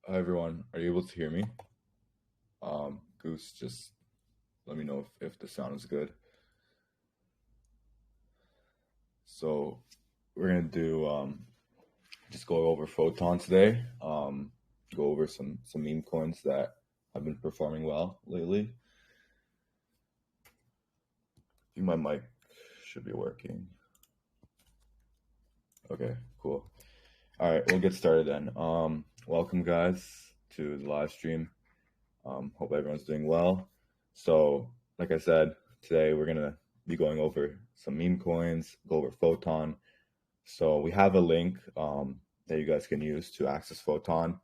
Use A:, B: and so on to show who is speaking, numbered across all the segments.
A: Hi everyone, are you able to hear me? Goose, just let me know if the sound is good. So we're gonna do just go over Photon today. Go over some meme coins that have been performing well lately. I think my mic should be working. Okay, cool. All right, we'll get started then. Welcome guys to the live stream. Hope everyone's doing well. So, like I said, today we're gonna be going over some meme coins, go over Photon. So we have a link that you guys can use to access Photon.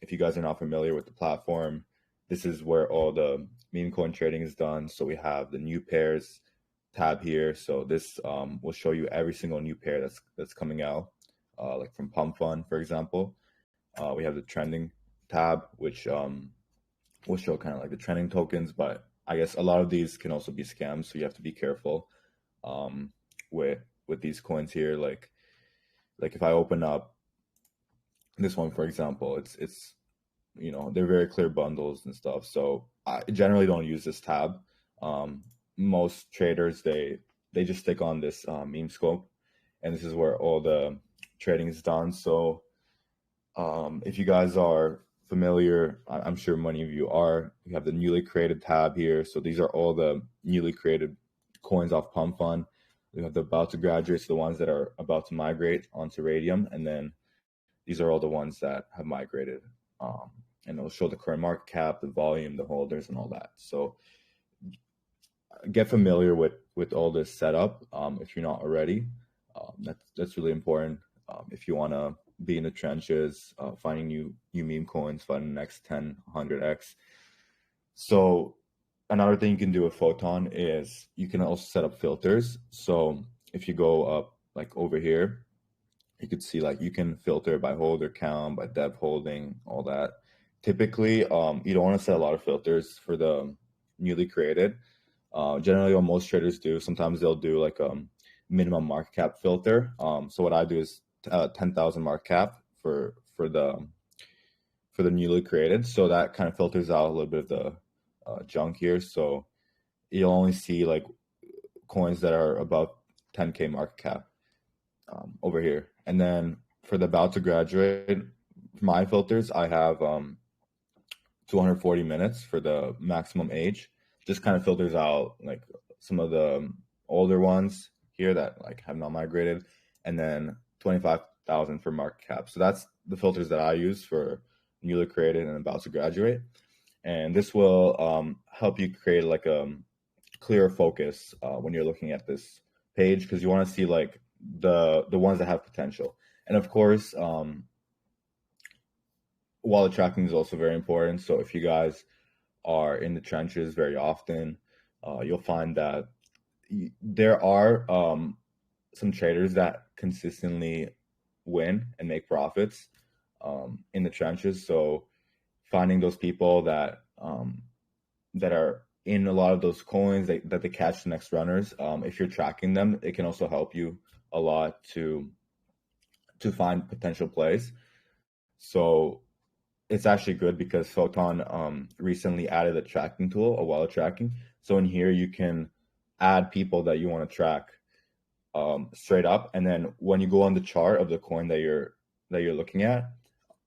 A: If you guys are not familiar with the platform, this is where all the meme coin trading is done. So we have the new pairs tab here. So this will show you every single new pair that's coming out, like from Pump for example. We have the trending tab, which will show kind of like the trending tokens, but I guess a lot of these can also be scams, so you have to be careful with these coins here. Like if I open up this one, for example, it's they're very clear bundles and stuff. So I generally don't use this tab. Most traders they just stick on this meme scope, and this is where all the trading is done. So if you guys are familiar, I'm sure many of you are, we have the newly created tab here. So these are all the newly created coins off Pump Fund. We have the about to graduate, so the ones that are about to migrate onto Radium, and then these are all the ones that have migrated. And it'll show the current market cap, the volume, the holders, and all that. So get familiar with all this setup if you're not already. That's really important if you want to be in the trenches, finding new meme coins, finding the next 10, 100x. So another thing you can do with Photon is you can also set up filters. So if you go up like over here, you could see like you can filter by holder count, by dev holding, all that. Typically, you don't want to set a lot of filters for the newly created. Generally, what most traders do, sometimes they'll do like a minimum market cap filter. So what I do is 10,000 market cap for the newly created. So that kind of filters out a little bit of the junk here. So you'll only see like coins that are above 10K market cap over here. And then for the about to graduate, for my filters, I have 240 minutes for the maximum age. Just kind of filters out like some of the older ones here that like have not migrated, and then 25,000 for market cap. So that's the filters that I use for newly created and about to graduate. And this will help you create like a clear focus when you're looking at this page, because you want to see like the ones that have potential. And of course, wallet tracking is also very important. So if you guys are in the trenches very often, you'll find that there are some traders that consistently win and make profits in the trenches. So finding those people that are in a lot of those coins that they catch the next runners, if you're tracking them, it can also help you a lot to find potential plays. So it's actually good because Photon recently added a tracking tool, a wallet tracking. So in here you can add people that you want to track straight up, and then when you go on the chart of the coin that you're looking at,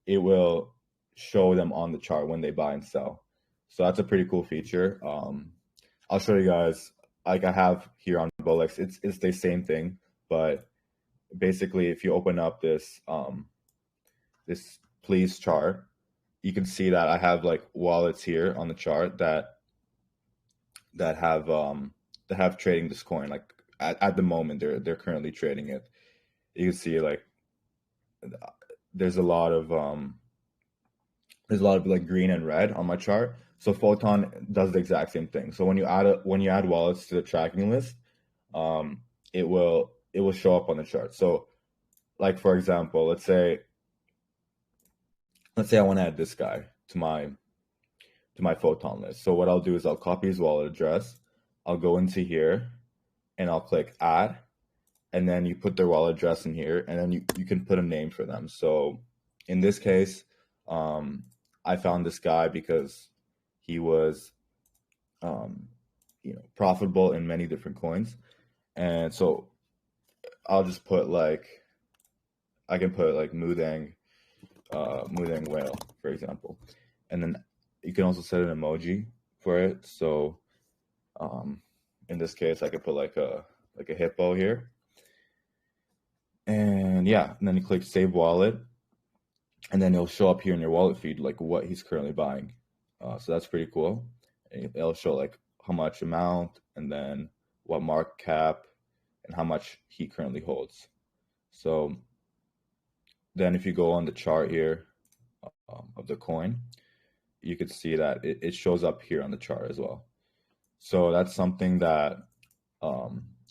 A: it will show them on the chart when they buy and sell. So that's a pretty cool feature. I'll show you guys, like I have here on Bolex, it's the same thing, but basically if you open up this this please chart, you can see that I have like wallets here on the chart that have trading this coin. Like at the moment they're currently trading it. You can see like there's a lot of like green and red on my chart. So Photon does the exact same thing. So when you add wallets to the tracking list, it will show up on the chart. So like for example, let's say I want to add this guy to my Photon list. So what I'll do is I'll copy his wallet address. I'll go into here and I'll click add, and then you put their wallet address in here, and then you can put a name for them. So in this case, I found this guy because he was profitable in many different coins. And so I'll just put like, I can put like Mudang whale, for example. And then you can also set an emoji for it. So in this case, I could put like a hippo here. And yeah, and then you click save wallet, and then it'll show up here in your wallet feed like what he's currently buying. So that's pretty cool. It'll show like how much amount, and then what market cap, and how much he currently holds. So then if you go on the chart here of the coin, you could see that it shows up here on the chart as well. So that's something that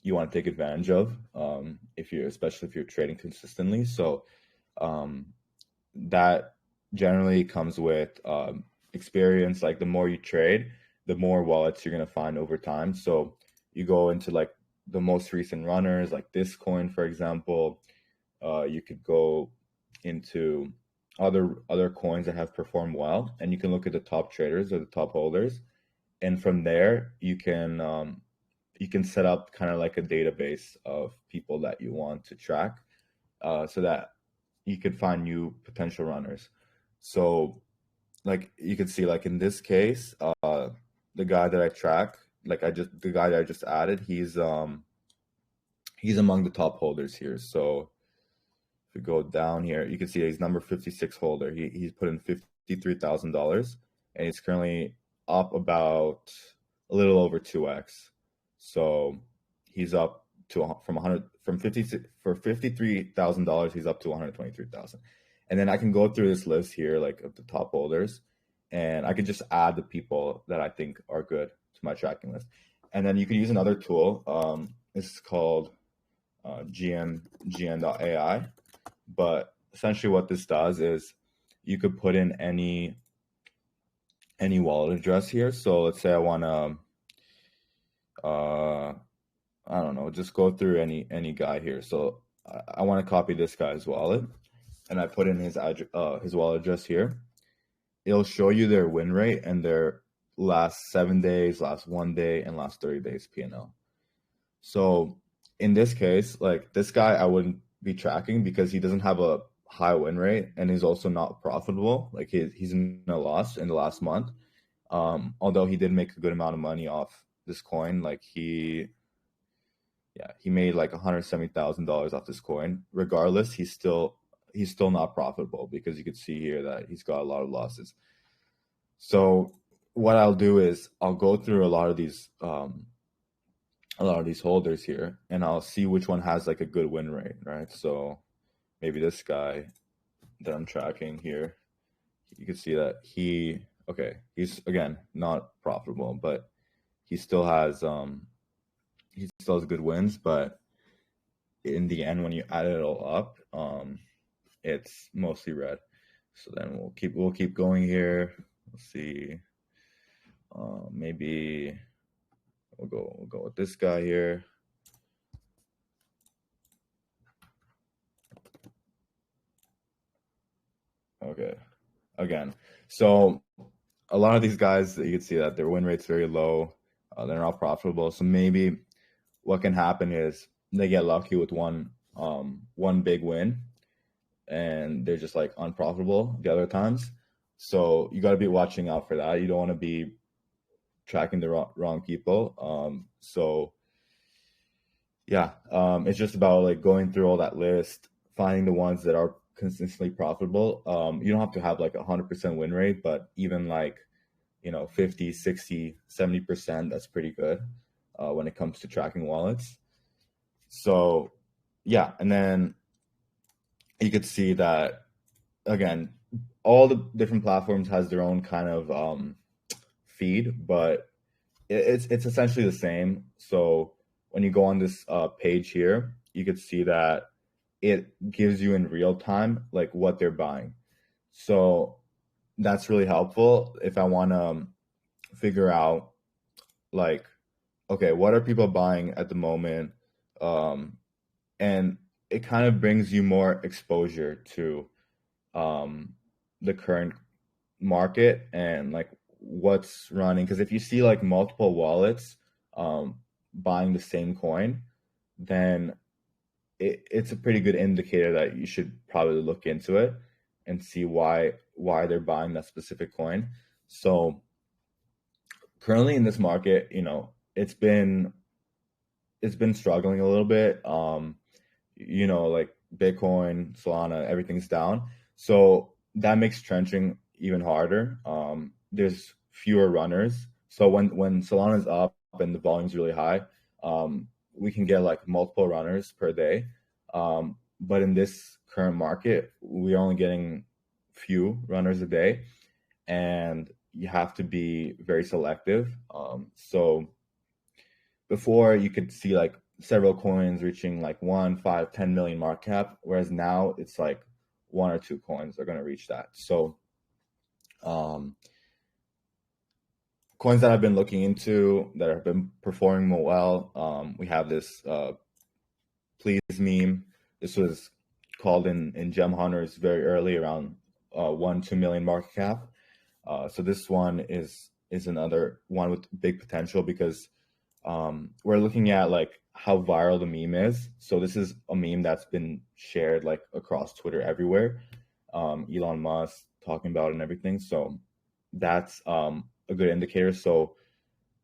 A: you want to take advantage of especially if you're trading consistently. So that generally comes with experience. Like the more you trade, the more wallets you're going to find over time. So you go into like the most recent runners, like this coin, for example. You could go into other coins that have performed well, and you can look at the top traders or the top holders, and from there you can set up kind of like a database of people that you want to track, so that you can find new potential runners. So like you can see, like in this case, the guy that I track, the guy that I just added, he's among the top holders here. So if we go down here, you can see he's number 56 holder. He's put in $53,000, and he's currently up about a little over 2x. So he's up to from $53,000. He's up to 123,000. And then I can go through this list here, like of the top holders, and I can just add the people that I think are good to my tracking list. And then you can use another tool. This is called GN.AI. But essentially what this does is you could put in any wallet address here. So let's say I want to, I don't know, just go through any guy here. So I want to copy this guy's wallet, and I put in his wallet address here. It'll show you their win rate and their last 7 days, last 1 day, and last 30 days P&L. So in this case, like this guy, I wouldn't be tracking because he doesn't have a high win rate, and he's also not profitable. Like he's in a loss in the last month. Although he did make a good amount of money off this coin. Like he made like $170,000 off this coin. Regardless, he's still not profitable because you could see here that he's got a lot of losses. So what I'll do is I'll go through a lot of these holders here, and I'll see which one has like a good win rate, right? So maybe this guy that I'm tracking here, you can see that he's again not profitable, but he still has good wins. But in the end, when you add it all up, it's mostly red. So then we'll keep going here. Let's see. Maybe we'll go with this guy here. Okay. Again, so a lot of these guys, you can see that their win rate's very low. They're not profitable. So maybe what can happen is they get lucky with one big win, and they're just like unprofitable the other times. So you got to be watching out for that. You don't want to be tracking the wrong people. So yeah, it's just about like going through all that list, finding the ones that are consistently profitable. You don't have to have like 100% win rate, but even like 50, 60, 70%, that's pretty good when it comes to tracking wallets. So yeah, and then you could see that again, all the different platforms has their own kind of feed, but it's essentially the same. So when you go on this page here, you could see that it gives you in real time like what they're buying. So that's really helpful if I want to figure out like, okay, what are people buying at the moment? And it kind of brings you more exposure to the current market and like what's running. Because if you see like multiple wallets buying the same coin, then it's a pretty good indicator that you should probably look into it and see why they're buying that specific coin. So currently in this market, it's been struggling a little bit. Like Bitcoin, Solana, everything's down. So that makes trenching even harder. There's fewer runners. So when Solana's up and the volume's really high, we can get like multiple runners per day. But in this current market, we're only getting few runners a day, and you have to be very selective. So before you could see like several coins reaching like 1, 5, 10 million market cap, whereas now it's like one or two coins are going to reach that. So um, coins that I've been looking into that have been performing well, we have this please meme. This was called in Gem Hunters very early, around 1-2 million market cap. So this one is another one with big potential because we're looking at like how viral the meme is. So this is a meme that's been shared like across Twitter everywhere. Elon Musk talking about it and everything. So that's a good indicator. So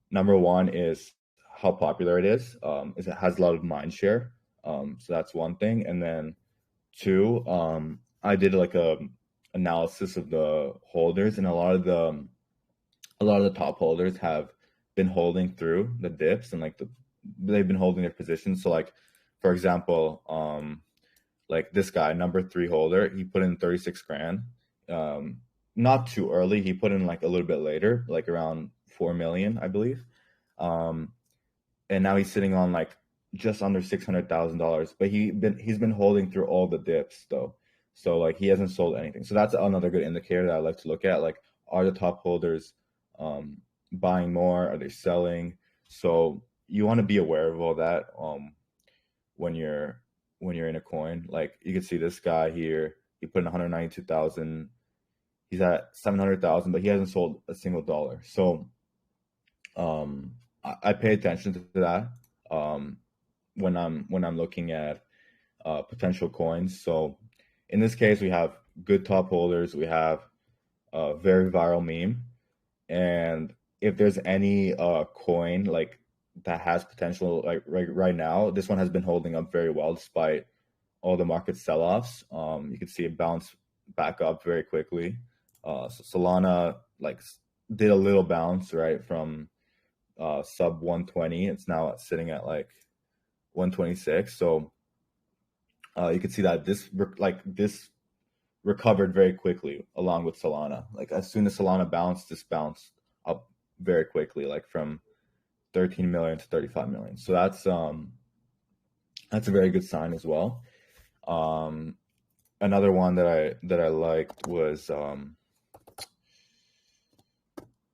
A: number one is how popular it is it has a lot of mind share. So that's one thing. And then two, I did like a analysis of the holders, and a lot of the top holders have been holding through the dips, and like they've been holding their positions. So like, for example, like this guy, number 3 holder, he put in 36 grand. Not too early. He put in like a little bit later, like around 4 million, I believe. And now he's sitting on like just under $600,000, but he's been holding through all the dips though. So like he hasn't sold anything. So that's another good indicator that I like to look at. Like, are the top holders buying more? Are they selling? So you want to be aware of all that when you're in a coin. Like you can see this guy here, he put in 192,000. He's at 700,000, but he hasn't sold a single dollar. So I pay attention to that when I'm looking at potential coins. So in this case, we have good top holders. We have a very viral meme, and if there's any coin like that has potential, like right now, this one has been holding up very well despite all the market sell-offs. You can see it bounce back up very quickly. So Solana like did a little bounce right from sub 120. It's now sitting at like 126. So you can see that this recovered very quickly along with Solana. Like as soon as Solana bounced, this bounced up very quickly, like from 13 million to 35 million. So that's a very good sign as well. Another one that I liked was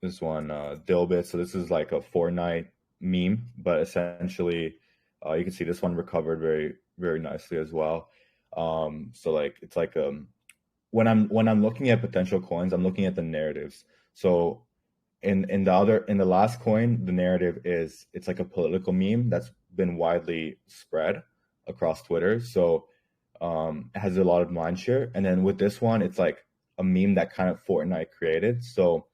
A: this one, Dilbit. So this is like a Fortnite meme, but essentially you can see this one recovered very, very nicely as well. So like it's like when I'm looking at potential coins, I'm looking at the narratives. So in the last coin, the narrative is it's like a political meme that's been widely spread across Twitter. So it has a lot of mind share. And then with this one, it's like a meme that kind of Fortnite created. So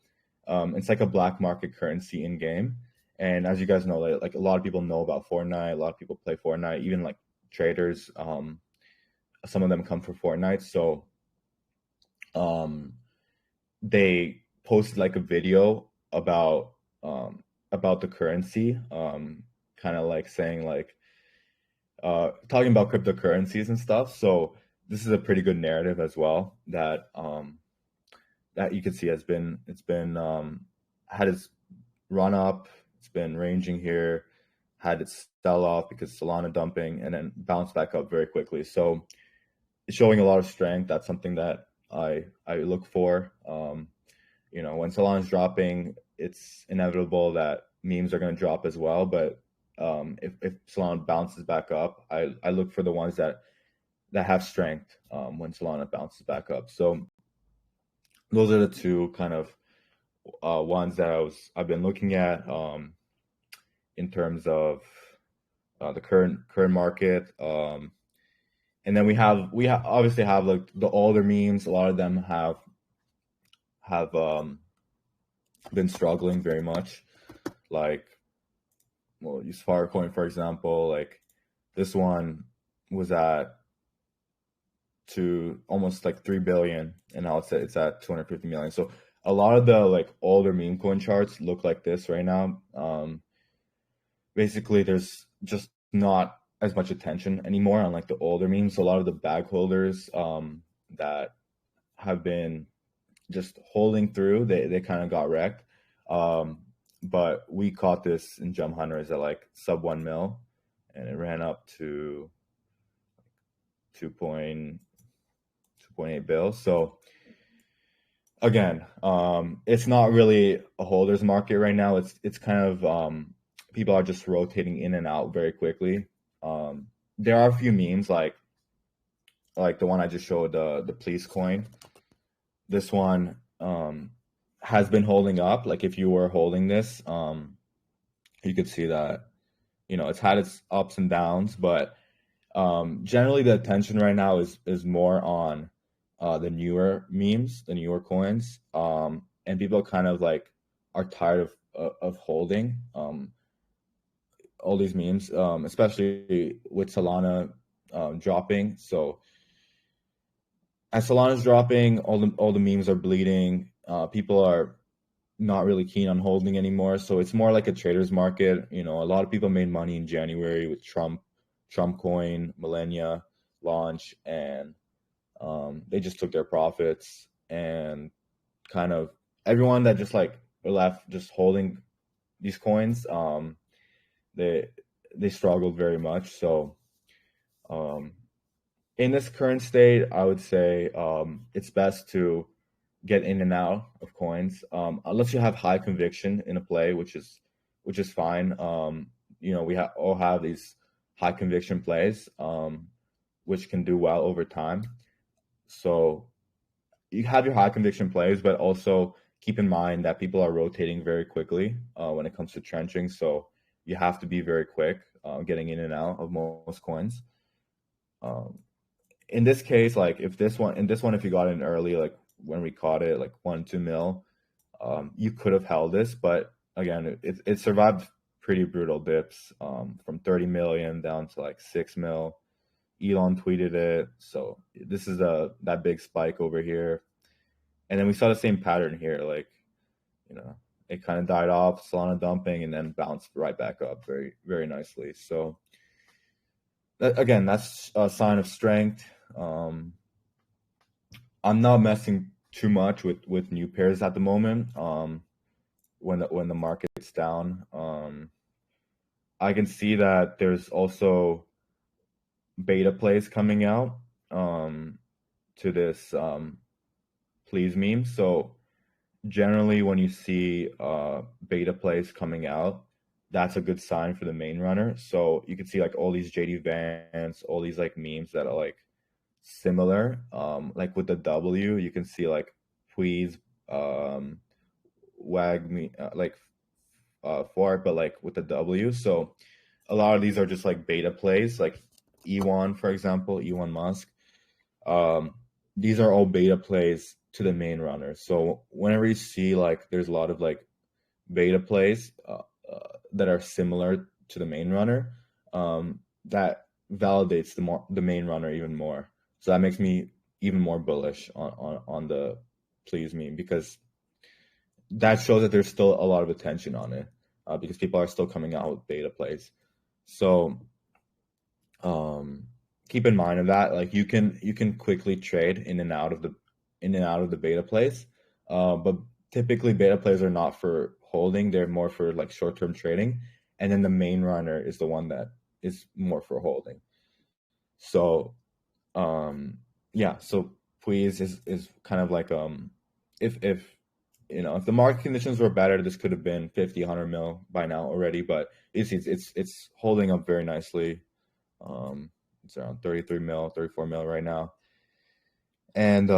A: it's like a black market currency in game. And as you guys know, like a lot of people know about Fortnite. A lot of people play Fortnite, even like traders. Some of them come for Fortnite. So they posted like a video about the currency, kind of like saying like talking about cryptocurrencies and stuff. So this is a pretty good narrative as well that that you can see it's been had its run up, it's been ranging here, had its sell off because Solana dumping, and then bounced back up very quickly. So it's showing a lot of strength. That's something that I look for. When Solana's dropping, it's inevitable that memes are going to drop as well. But if Solana bounces back up, I look for the ones that have strength when Solana bounces back up. So those are the two kind of ones that I've been looking at in terms of the current market. And then we obviously have like the older memes. A lot of them have been struggling very much. Like, well, use Firecoin for example. Like this one was at to almost like 3 billion, and now it's at 250 million. So a lot of the like older meme coin charts look like this right now. Basically, there's just not as much attention anymore on like the older memes. So a lot of the bag holders that have been just holding through, they kind of got wrecked. But we caught this in Gem Hunters at like sub 1 mil, and it ran up to 2.8 bill. So again, it's not really a holders market right now. It's kind of people are just rotating in and out very quickly. There are a few memes like the one I just showed, the Please coin. This one has been holding up. Like if you were holding this, you could see that it's had its ups and downs, but generally the attention right now is more on the newer memes, the newer coins, and people kind of like are tired of holding all these memes, especially with Solana dropping. So as Solana's dropping, all the memes are bleeding. People are not really keen on holding anymore. So it's more like a trader's market. A lot of people made money in January with Trump coin, Millennia launch, and they just took their profits, and kind of everyone that just like left just holding these coins, they struggled very much. So in this current state, I would say it's best to get in and out of coins, unless you have high conviction in a play, which is fine. We all have these high conviction plays, which can do well over time. So you have your high conviction plays, but also keep in mind that people are rotating very quickly when it comes to trenching. So you have to be very quick getting in and out of most coins. In this case, like if you got in early, like when we caught it, like 1-2 mil, you could have held this, but again, it survived pretty brutal dips from 30 million down to like 6 mil. Elon tweeted it, so this is that big spike over here, and then we saw the same pattern here. Like it kind of died off, Solana dumping, and then bounced right back up very, very nicely. So again, that's a sign of strength. I'm not messing too much with new pairs at the moment. When the market's down, I can see that there's also beta plays coming out to this please meme. So generally when you see beta plays coming out, that's a good sign for the main runner. So you can see like all these JD Vans, all these like memes that are like similar, like with the W, you can see like please wag me like for it, but like with the W. So a lot of these are just like beta plays, like E1, for example, Elon Musk. These are all beta plays to the main runner. So whenever you see like there's a lot of like beta plays that are similar to the main runner, that validates the main runner even more. So that makes me even more bullish on the please meme, because that shows that there's still a lot of attention on it, because people are still coming out with beta plays. So keep in mind of that. Like you can quickly trade in and out of the beta plays, but typically beta plays are not for holding; they're more for like short-term trading. And then the main runner is the one that is more for holding. So yeah, so please is kind of like if if the market conditions were better, this could have been 50, 100 mil by now already, but it's holding up very nicely. It's around 33 mil, 34 mil right now. And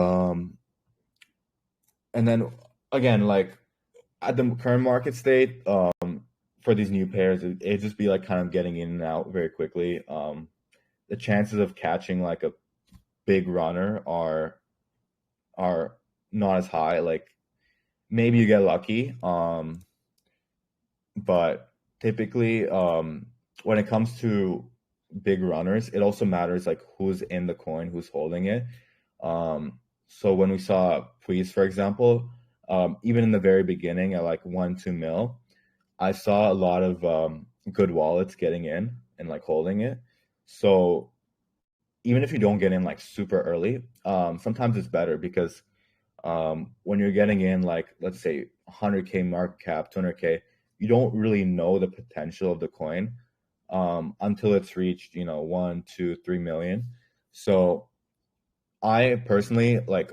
A: And then again, like at the current market state, for these new pairs, it just be like kind of getting in and out very quickly. The chances of catching like a big runner are not as high. Like maybe you get lucky, but typically, when it comes to big runners, it also matters like who's in the coin, who's holding it. So when we saw Please, for example, even in the very beginning at like 1-2 mil, I saw a lot of good wallets getting in and like holding it. So even if you don't get in like super early, sometimes it's better because when you're getting in like let's say 100K market cap, 200K, you don't really know the potential of the coin until it's reached 1, 2, 3 million. So I personally like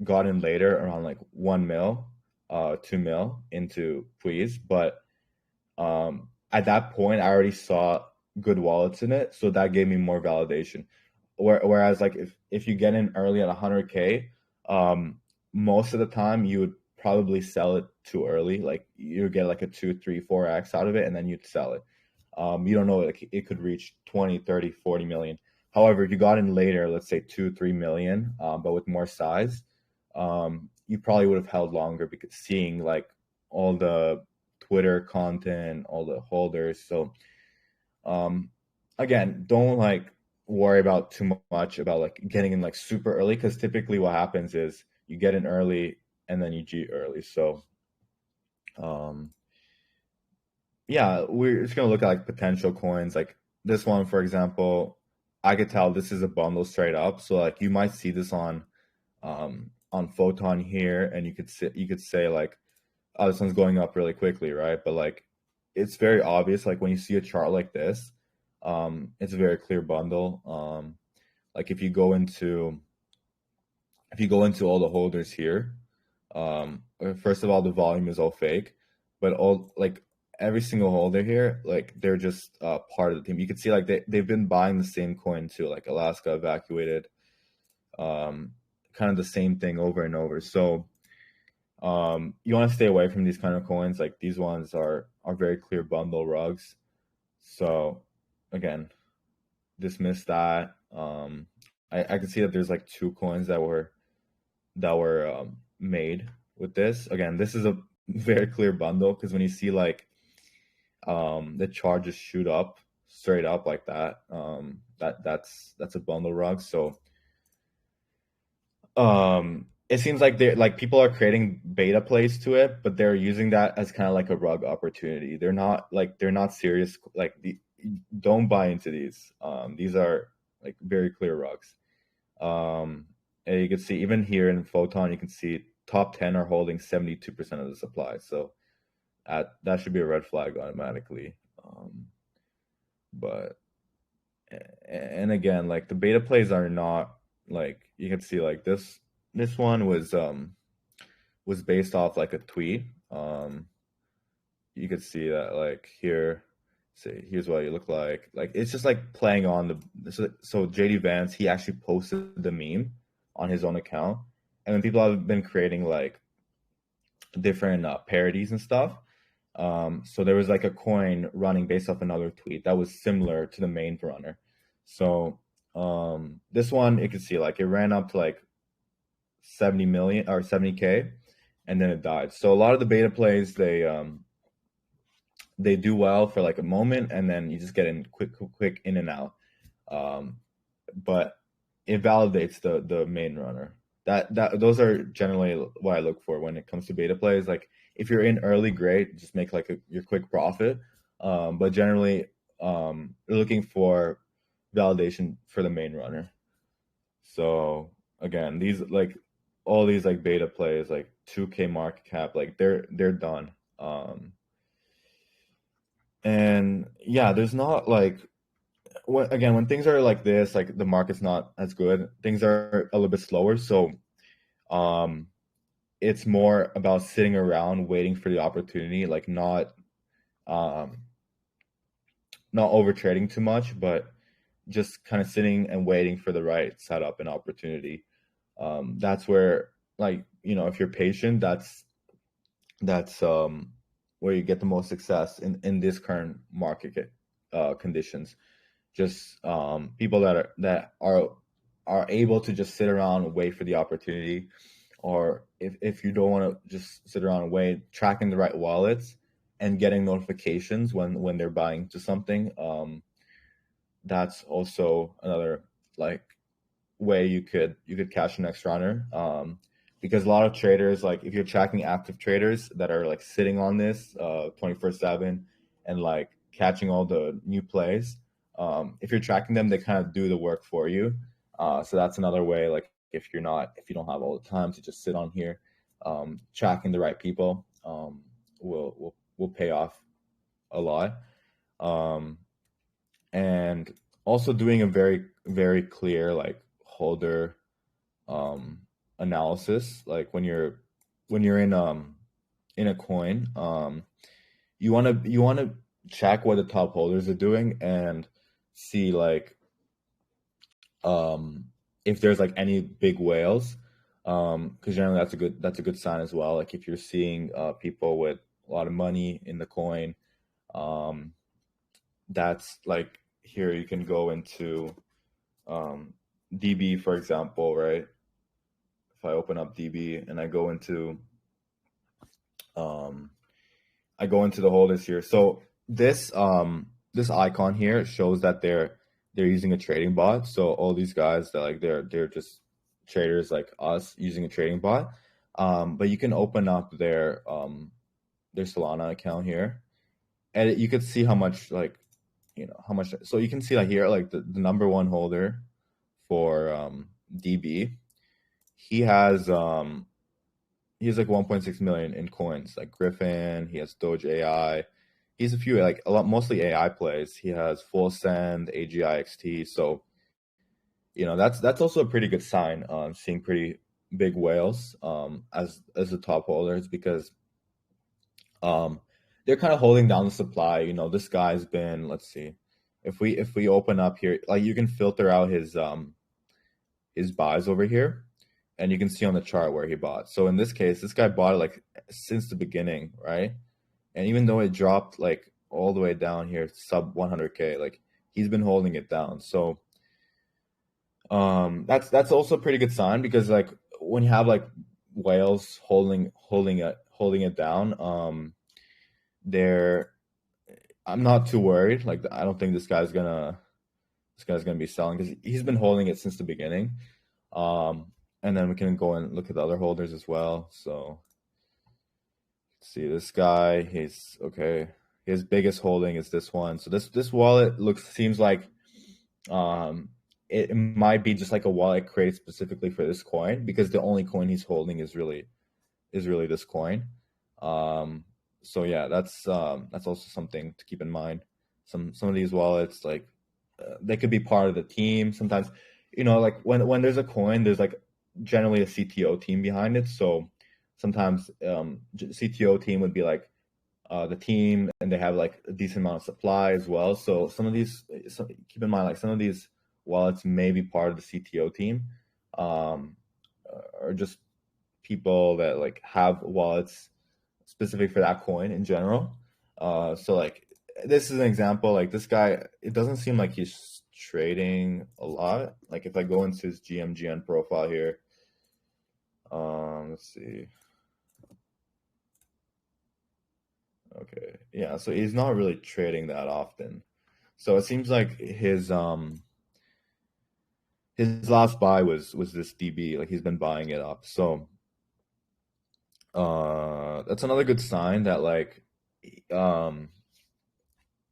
A: got in later around like 1 mil, 2 mil into Please, but at that point I already saw good wallets in it, so that gave me more validation. Whereas like if you get in early at 100K, um, most of the time you would probably sell it too early. Like you get like a 2, 3, 4x out of it, and then you'd sell it. You don't know, like it could reach 20, 30, 40 million. However, if you got in later, let's say 2, 3 million, but with more size, you probably would have held longer because seeing like all the Twitter content, all the holders. So um, again, don't like worry about too much about like getting in like super early, because typically what happens is you get in early and then you G early. So um, yeah, we're just gonna look at like potential coins. Like this one, for example, I could tell this is a bundle straight up. So like you might see this on Photon here, and you could say like, oh, this one's going up really quickly, right? But like it's very obvious, like when you see a chart like this, it's a very clear bundle. Like if you go into all the holders here, first of all, the volume is all fake, but all like every single holder here, like they're just part of the team. You can see like they've been buying the same coin too, like Alaska evacuated, um, kind of the same thing over and over. So you want to stay away from these kind of coins. Like these ones are very clear bundle rugs. So again, dismiss that. I can see that there's like two coins that were made with this. Again, this is a very clear bundle because when you see like the chart just shoot up straight up like that, that's a bundle rug. So it seems like they like people are creating beta plays to it, but they're using that as kind of like a rug opportunity. They're not serious. Like don't buy into these. These are like very clear rugs. Um, and you can see even here in Photon, you can see top 10 are holding 72% of the supply. So that should be a red flag automatically. But and again, like the beta plays are not like you can see like this one was based off like a tweet. You could see that like here, say here's what you look like. Like it's just like playing on so JD Vance, he actually posted the meme on his own account, and then people have been creating like different parodies and stuff. So there was like a coin running based off another tweet that was similar to the main runner. So this one you can see like it ran up to like 70 million or 70K, and then it died. So a lot of the beta plays they do well for like a moment, and then you just get in quick in and out. Um, but it validates the main runner. That those are generally what I look for when it comes to beta plays. Like if you're in early, great, just make like your quick profit. But generally, you're looking for validation for the main runner. So again, these like all these like beta plays, like 2K market cap, like they're done. And yeah, there's not like when things are like this, like the market's not as good, things are a little bit slower. So um, it's more about sitting around waiting for the opportunity, like um, not over trading too much, but just kind of sitting and waiting for the right setup and opportunity. That's where like, if you're patient, that's where you get the most success in this current market conditions. Just people that are able to just sit around and wait for the opportunity, or if you don't want to just sit around and wait, tracking the right wallets and getting notifications when they're buying to something. That's also another like way you could catch an next runner. Because a lot of traders, like if you're tracking active traders that are like sitting on this 24/7 and like catching all the new plays, if you're tracking them, they kind of do the work for you. So that's another way. Like if you don't have all the time to just sit on here, tracking the right people will pay off a lot. Um, and also doing a very very clear like holder um analysis, like when you're in a coin, you want to check what the top holders are doing and see like um if there's like any big whales, because generally that's a good sign as well. Like if you're seeing people with a lot of money in the coin, um that's like, here you can go into um DB, for example, right? If I open up DB and um I go into the holders here. So this icon here shows that they're using a trading bot. So all these guys that like they're just traders like us using a trading bot. But you can open up their Solana account here, and you could see how much, like, how much. So you can see like here, like the number one holder for DB, he has like 1.6 million in coins, like Griffin. He has Doge AI. He's a few, like a lot, mostly AI plays. He has Full Send, AGIXT. So that's also a pretty good sign. Seeing pretty big whales as the top holders, because um they're kind of holding down the supply. This guy's been, let's see, if we open up here, like you can filter out his buys over here, and you can see on the chart where he bought. So in this case, this guy bought it like since the beginning, right? And even though it dropped like all the way down here, sub 100K, like he's been holding it down. So that's also a pretty good sign, because like when you have like whales holding it down, they're I'm not too worried. Like I don't think this guy's gonna be selling, because he's been holding it since the beginning. Um, and then we can go and look at the other holders as well. So let's see, this guy, he's okay. His biggest holding is this one. So this wallet seems like um it might be just like a wallet created specifically for this coin, because the only coin he's holding is really this coin. Um, so yeah, that's also something to keep in mind. Some of these wallets, like they could be part of the team. Sometimes, like when there's a coin, there's like generally a CTO team behind it. So sometimes CTO team would be like the team, and they have like a decent amount of supply as well. So keep in mind, like some of these wallets may be part of the CTO team, um, or just people that like have wallets specific for that coin in general. So like this is an example. Like this guy, it doesn't seem like he's trading a lot. Like if I go into his GMGN profile here, let's see. Okay, yeah. So he's not really trading that often. So it seems like his last buy was this DB. Like he's been buying it up. So that's another good sign that like um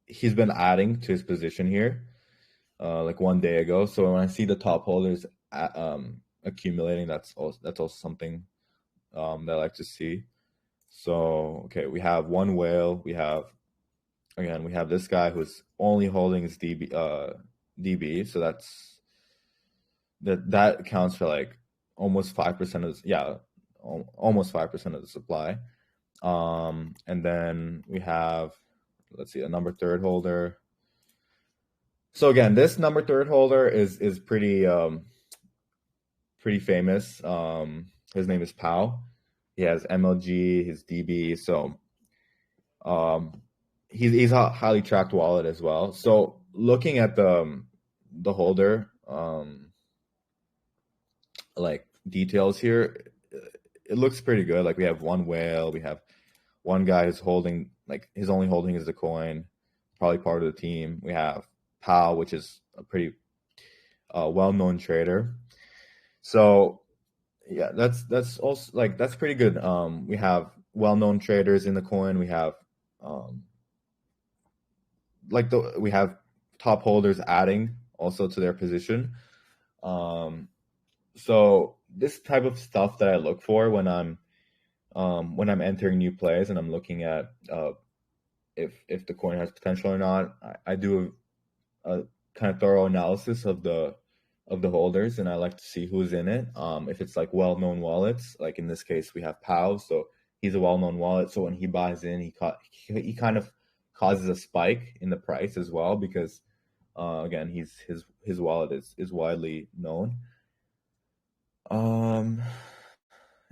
A: he's been adding to his position here, like one day ago. So when I see the top holders accumulating, that's also something that I like to see. So okay, we have one whale. We have this guy who's only holding his DB. So that accounts for like almost 5% of almost 5% of the supply. And then we have, let's see, a number third holder. So again, this number third holder is pretty famous. His name is Pao. He has MLG, his DB. So um, he's a highly tracked wallet as well. So looking at the holder like details here, it looks pretty good. Like we have one whale, we have one guy who's holding, like his only holding is the coin, probably part of the team. We have Pao, which is a pretty well-known trader. So yeah, that's also like that's pretty good. We have well-known traders in the coin. We have um, we have top holders adding also to their position. Um, so this type of stuff that I look for when I'm entering new plays and I'm looking at if the coin has potential or not. I do a kind of thorough analysis of the holders, and I like to see who's in it. If it's like well-known wallets, like in this case we have Pao, so he's a well-known wallet. So when he buys in, he kind of causes a spike in the price as well because again his wallet is widely known. Um,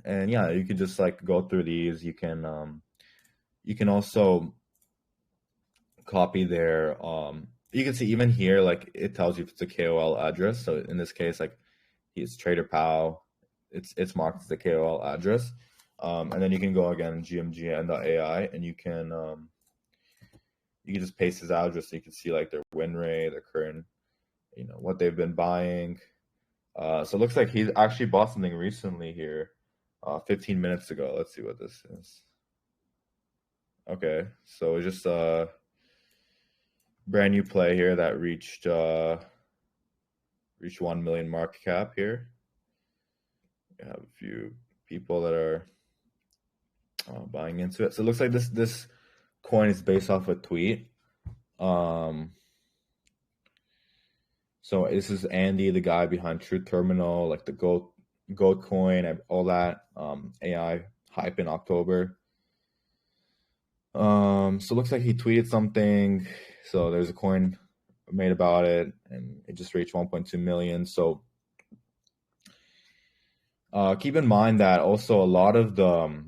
A: and yeah, you can just like go through these. You can also copy their you can see even here like it tells you if it's a KOL address. So in this case, like he's Trader Pow, it's marked as the KOL address. And then you can go again gmgn.ai and you can just paste his address so you can see like their win rate, their current, what they've been buying. So it looks like he's actually bought something recently here, 15 minutes ago. Let's see what this is. Okay, so it's just brand new play here that reached 1 million market cap here. We have a few people that are buying into it. So it looks like this coin is based off a tweet. So this is Andy, the guy behind True Terminal, like the goat coin and all that AI hype in October. So it looks like he tweeted something. So there's a coin made about it, and it just reached 1.2 million. So keep in mind that also a lot of the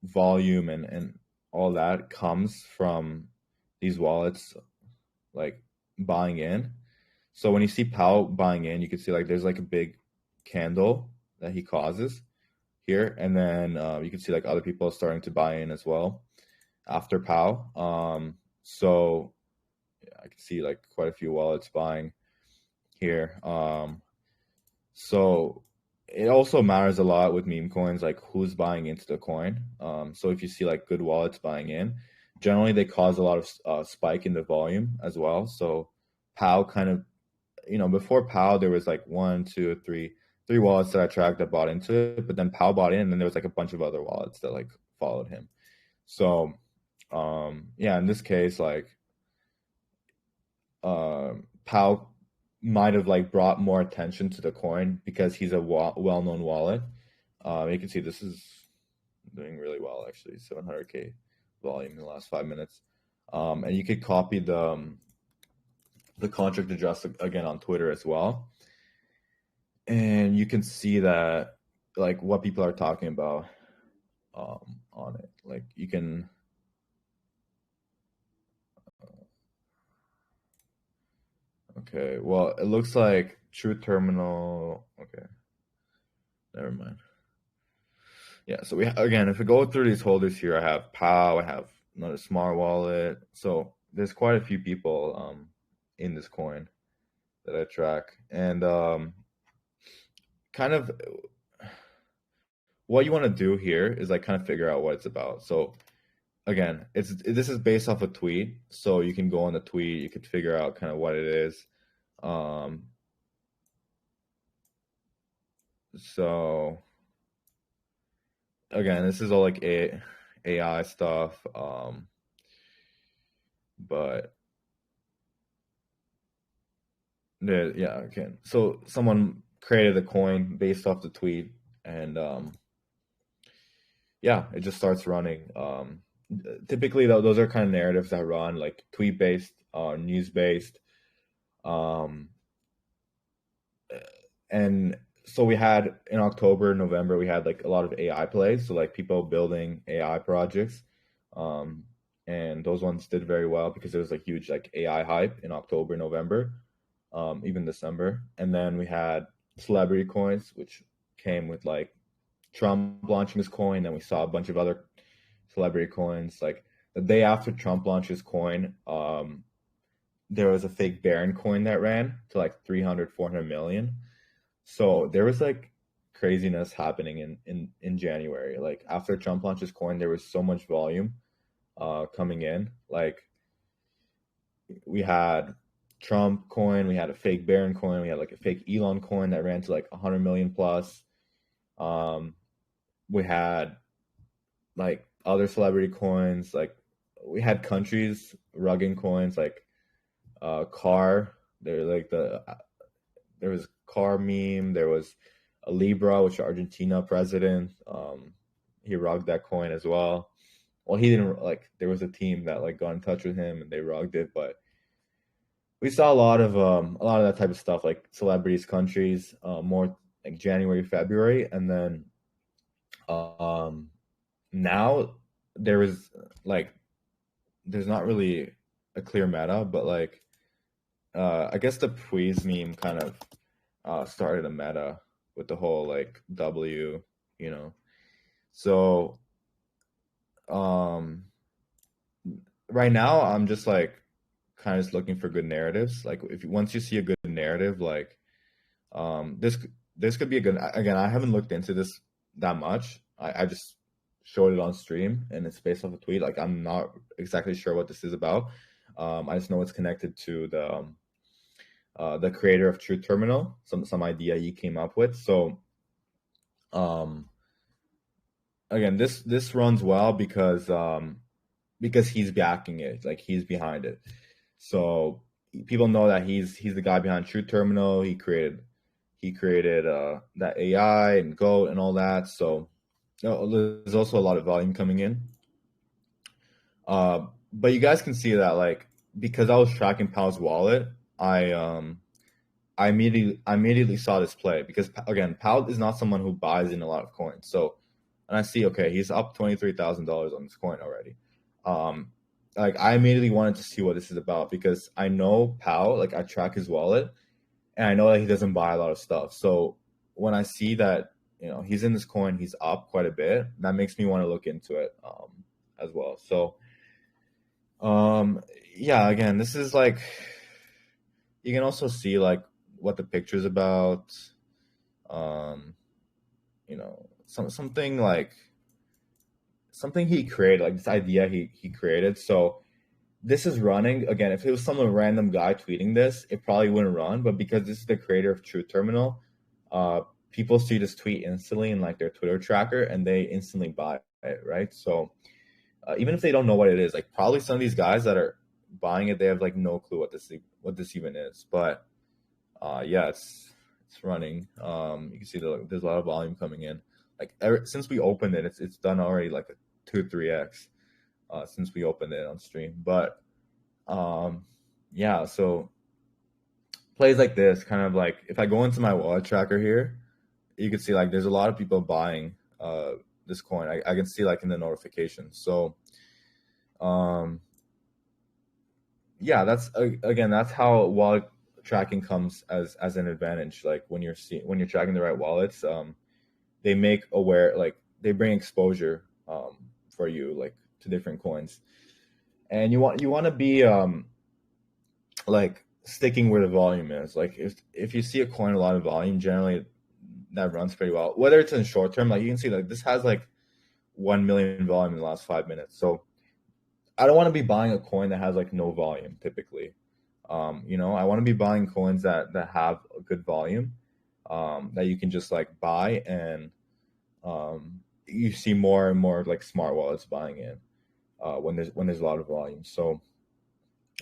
A: volume and all that comes from these wallets like buying in. So when you see Powell buying in, you can see like there's like a big candle that he causes here, and then you can see like other people starting to buy in as well after Powell. So yeah, I can see like quite a few wallets buying here. So it also matters a lot with meme coins, like who's buying into the coin. So if you see like good wallets buying in, generally they cause a lot of spike in the volume as well. So Powell kind of, before Powell there was like one, two, three wallets that I tracked that bought into it, but then Powell bought in, and then there was like a bunch of other wallets that like followed him. So yeah, in this case, like Powell might have like brought more attention to the coin because he's a well-known wallet. You can see this is doing really well actually, 700K volume in the last 5 minutes. And you could copy the contract address again on Twitter as well, and you can see that like what people are talking about on it. Like you can. Okay, well, it looks like True Terminal. Okay, never mind. Yeah, so again, if we go through these holders here, I have POW, I have another smart wallet. So there's quite a few people in this coin that I track, and kind of what you want to do here is like kind of figure out what it's about. So again, this is based off a tweet, so you can go on the tweet, you could figure out kind of what it is. So again, this is all like AI stuff, but yeah, okay. So someone created a coin based off the tweet, and yeah, it just starts running. Typically, those are kind of narratives that run like tweet based, news based, and so we had in October, November, we had like a lot of AI plays. So like people building AI projects. Um, and those ones did very well because there was a huge like AI hype in October, November, even December. And then we had celebrity coins, which came with like Trump launching his coin. Then we saw a bunch of other celebrity coins. Like the day after Trump launched his coin, there was a fake Baron coin that ran to like 300, 400 million. So there was like craziness happening in January. Like after Trump launched his coin, there was so much volume coming in. Like we had Trump coin, we had a fake Baron coin, we had like a fake Elon coin that ran to like 100 million plus. Um, we had like other celebrity coins, like we had countries rugging coins like car. There like there was car meme. There was a Libra, which is Argentina president. He rugged that coin as well. Well, he didn't like. There was a team that like got in touch with him and they rugged it, but we saw a lot of that type of stuff, like celebrities, countries, more like January, February, and then um, now there is like there's not really a clear meta, but like I guess the Please meme kind of started a meta with the whole like W, you know. So um, right now I'm just like kind of just looking for good narratives. Like if once you see a good narrative, like this this could be a good. Again, I haven't looked into this that much. I just showed it on stream and it's based off a tweet. Like I'm not exactly sure what this is about. I just know it's connected to the creator of Truth Terminal, some idea he came up with. So um, again, this runs well because he's backing it, like he's behind it. So people know that he's the guy behind Truth Terminal. He created that AI and Goat and all that. So there's also a lot of volume coming in. But you guys can see that like because I was tracking Pal's wallet, I um I immediately saw this play because again, Pal is not someone who buys in a lot of coins. So, and I see, okay, he's up $23,000 on this coin already. Um, like I immediately wanted to see what this is about because I know Pal, like I track his wallet, and I know that he doesn't buy a lot of stuff. So when I see that he's in this coin, he's up quite a bit, that makes me want to look into it as well. So yeah, again, this is like you can also see like what the picture's about. Um, something like something he created, like this idea he created. So this is running again. If it was some random guy tweeting this, it probably wouldn't run. But because this is the creator of Truth Terminal, people see this tweet instantly in like their Twitter tracker, and they instantly buy it, right? So even if they don't know what it is, like probably some of these guys that are buying it, they have like no clue what this even is. But yeah, it's running. You can see there's a lot of volume coming in. Like since we opened it, it's done already like a 2-3x since we opened it on stream. But yeah, so plays like this, kind of like if I go into my wallet tracker here, you can see like there's a lot of people buying this coin. I can see like in the notifications. So yeah, that's again that's how wallet tracking comes as an advantage. Like when you're tracking the right wallets, they make aware, like they bring exposure for you like to different coins, and you want to be like sticking where the volume is. Like if you see a coin a lot of volume, generally that runs pretty well. Whether it's in short term, like you can see like this has like 1 million volume in the last 5 minutes. So I don't want to be buying a coin that has like no volume typically. I want to be buying coins that have a good volume, that you can just like buy, and you see more and more like smart wallets buying in when there's a lot of volume. So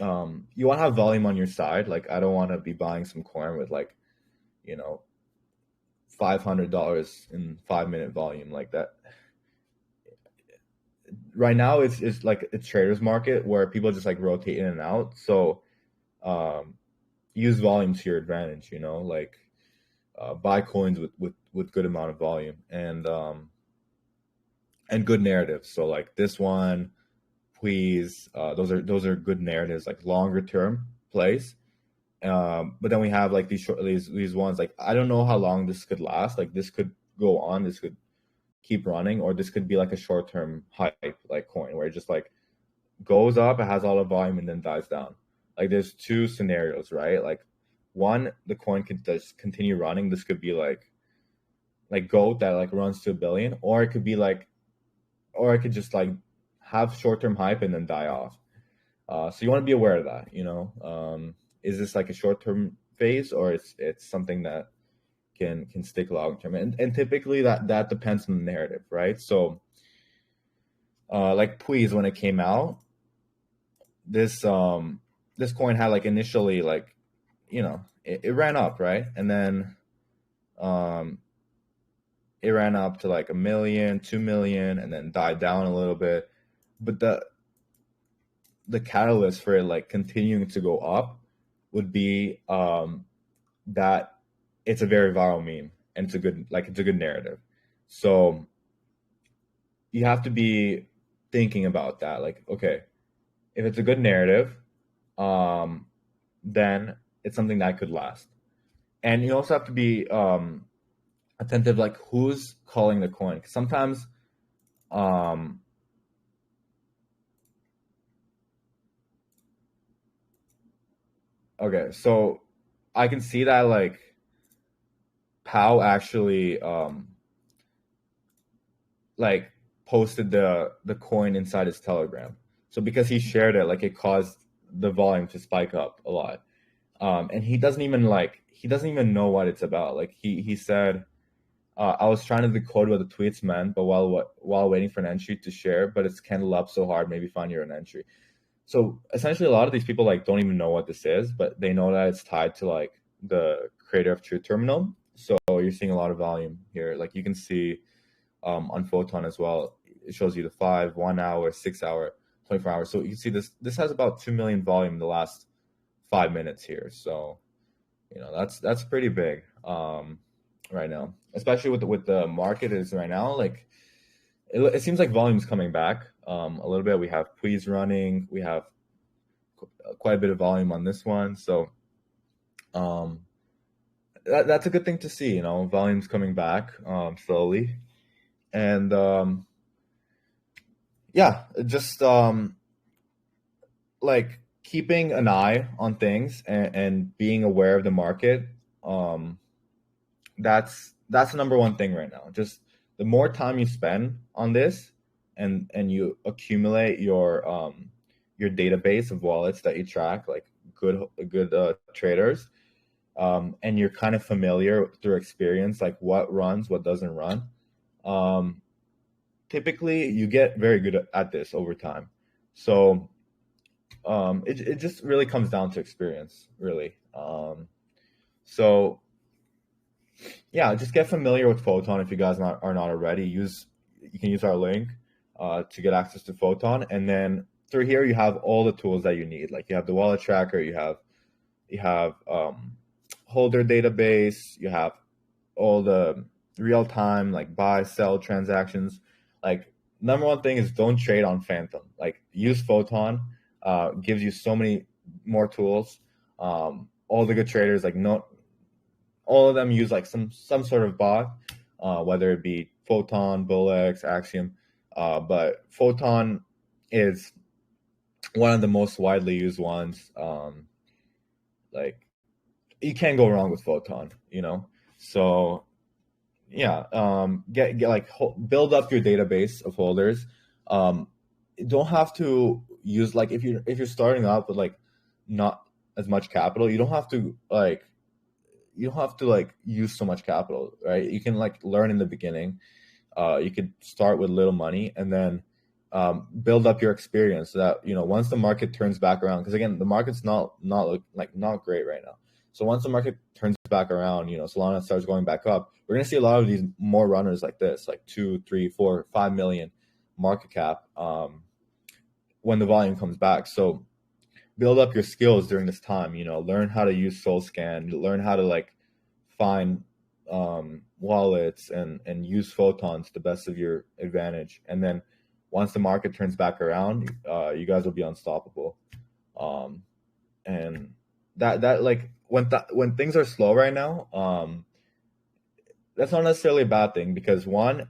A: you want to have volume on your side. Like I don't want to be buying some coin with like you know $500 in 5 minute volume like that. Right now it's like a traders market where people just like rotate in and out. So um, use volume to your advantage. Like buy coins with good amount of volume and good narratives. So like this one, please, those are good narratives, like longer term plays. But then we have like these ones, like I don't know how long this could last. Like this could go on, this could keep running, or this could be like a short term hype like coin where it just like goes up, it has all the volume and then dies down. Like there's two scenarios, right? Like one, the coin could just continue running. This could be like gold that like runs to a billion, or it could be like, or it could just like have short term hype and then die off. So you want to be aware of that. Is this like a short term phase, or it's something that can stick long term? And typically that depends on the narrative, right? So like Please, when it came out, this coin had like initially like it ran up, right? And then it ran up to like 1 million, 2 million, and then died down a little bit. But the catalyst for it like continuing to go up would be that it's a very viral meme and it's a good narrative. So you have to be thinking about that. Like, okay, if it's a good narrative, then it's something that could last. And you also have to be attentive, like who's calling the coin. Sometimes okay, so I can see that like Pow actually like posted the coin inside his Telegram. So because he shared it, like it caused the volume to spike up a lot. And he doesn't even know what it's about. Like he said, I was trying to decode what the tweets meant, but while waiting for an entry to share, but it's candled up so hard, maybe find your own entry. So essentially, a lot of these people like don't even know what this is, but they know that it's tied to like the creator of True Terminal. So you're seeing a lot of volume here. Like you can see on Photon as well. It shows you the 5, 1 hour, 6 hour, 24 hours. So you can see this has about 2 million volume in the last 5 minutes here. So that's pretty big right now, especially with the market is right now. Like it seems like volume is coming back a little bit. We have Please running. We have quite a bit of volume on this one. So that's a good thing to see. Volume's coming back slowly. And yeah, just like keeping an eye on things and being aware of the market. That's the number one thing right now. Just the more time you spend on this and you accumulate your database of wallets that you track, like good traders, and you're kind of familiar through experience, like what runs, what doesn't run. Typically, you get very good at this over time. So it just really comes down to experience, really. So yeah, just get familiar with Photon if you guys are not already. You can use our link to get access to Photon, and then through here you have all the tools that you need. Like you have the wallet tracker, you have holder database, you have all the real time like buy sell transactions. Like number one thing is don't trade on Phantom. Like use Photon. Gives you so many more tools. All the good traders, like all of them use like some sort of bot, whether it be Photon, Bullx, Axiom. But Photon is one of the most widely used ones. Like you can't go wrong with Photon, So yeah, get like build up your database of holders. Don't have to use like if you're starting out with like not as much capital, you don't have to use so much capital, right? You can like learn in the beginning. You could start with little money and then build up your experience so that once the market turns back around, because again the market's not great right now. So once the market turns back around, Solana starts going back up, we're gonna see a lot of these more runners like this, like 2, 3, 4, 5 million market cap when the volume comes back. So build up your skills during this time, learn how to use SoulScan, learn how to like find wallets and use Photon to the best of your advantage. And then once the market turns back around, you guys will be unstoppable. Um, and that like when things are slow right now, that's not necessarily a bad thing because one,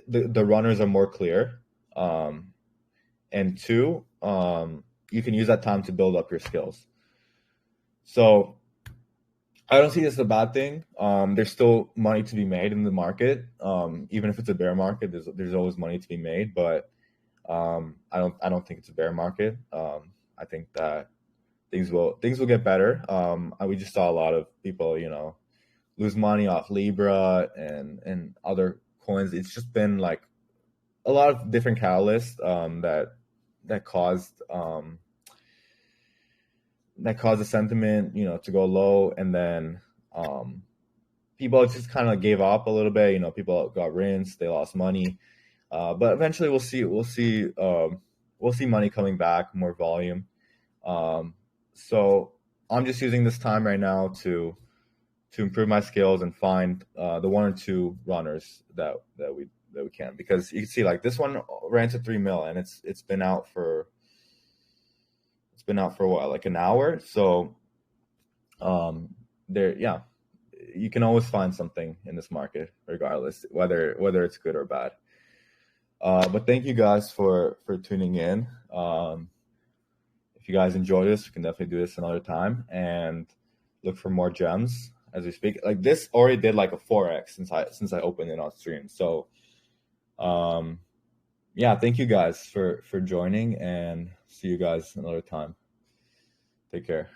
A: the runners are more clear, um, and two, you can use that time to build up your skills. So I don't see this as a bad thing. There's still money to be made in the market, even if it's a bear market. There's always money to be made, but I don't think it's a bear market. I think that things will get better. We just saw a lot of people, lose money off Libra and other coins. It's just been like a lot of different catalysts that caused the sentiment, to go low, and then people just kind of gave up a little bit. People got rinsed, they lost money, but eventually we'll see money coming back, more volume. So I'm just using this time right now to improve my skills and find the one or two runners that we can, because you can see like this one ran to 3 mil and it's been out for what, like an hour. So yeah, you can always find something in this market regardless whether it's good or bad. But thank you guys for tuning in. If you guys enjoy this, we can definitely do this another time and look for more gems as we speak. Like this already did like a 4x since I opened it on stream. So yeah, thank you guys for joining, and see you guys another time. Take care.